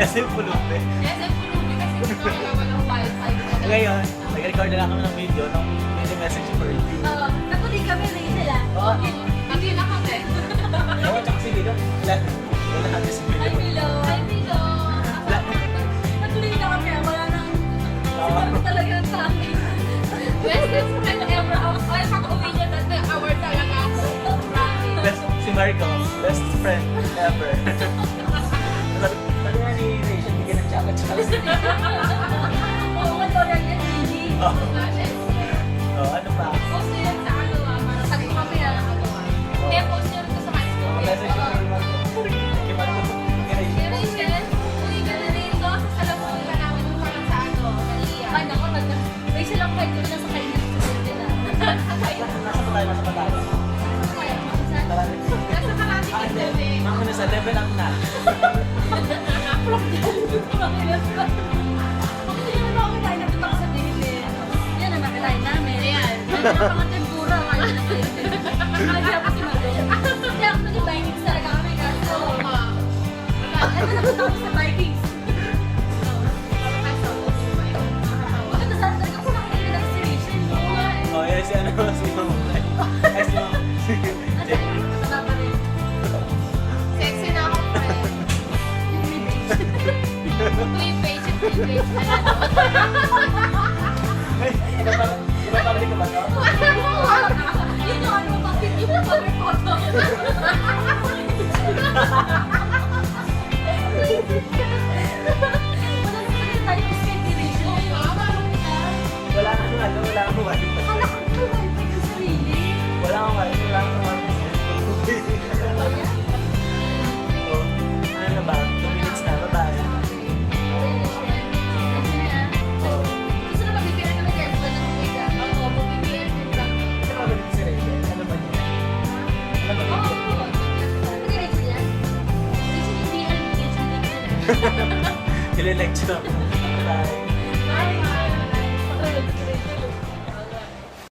SM Pulubi. SM Pulubi kasi gusto ko walang wifi. Ngayon, nag-record na lang kami ng video nung video message for you. Oo. Nakulit kami na yun sila. Oo. Hindi na kami. Oo, tsaka si Lilo. Wala natin si Hi, Lilo. Milo. Hi, Milo. Natuloy na kami. Wala nang... Siguro talaga sa akin. Best friend ever. Ay, pag-uwi niya dati, award talaga ako. Best, si Marco, best friend ever. Sabi nga ni Rachel, bigyan ng tsaka-tsaka. Oo, matoran yan, Gigi. Oh, Siyempre. ano pa? Post niya yan sa ano para sabi ko kami ano Kaya post niya rin sa my Oh, story. message ko rin Marco. Kay Marco, kay Rachel. Kaya Rachel, uwi ka na rito. Sasalamuhin ka namin yung parang sa ano, Malia. Ay, naku, Rachel ang kahit kami nasa kainan sa susunod na. Nasa pa tayo, nasa pa tayo. Marami. Nasa karate ka din eh. Mga nasa level up na. Yan ang nakalain namin. Ayan. Yan ang mga tempura. Kaya po si Malo. Kaya ako naging Vikings talaga kami. Kaso, ano napunta kami sa Vikings. Maganda sana talaga kung nakakita na si Rachel. Oh, yes, si ano, si Mamay. Ay, si Mamay. Sexy na ako pa eh. Yung page. Iba pala ko ba to? Yun yung ano, bakit yung cover photo. Wala na tayo sa Rachel. Wala kang ano, wala kang wifi. Akala ko ito, wifi yung sarili. Wala kang wifi, wala kang wifi. Oh, ano na ba? 2 minutes na, bye-bye. Oh, Gusto na magbibigay kami girlfriend ng Kuya. Oo, bumibigyan din lang. ano ba ulit si Rachel? Ano ba niya? Ano ba niya? Hindi Rachel yan? Rachel hindi yan. Rachel hindi yan. Nililecture. Bye.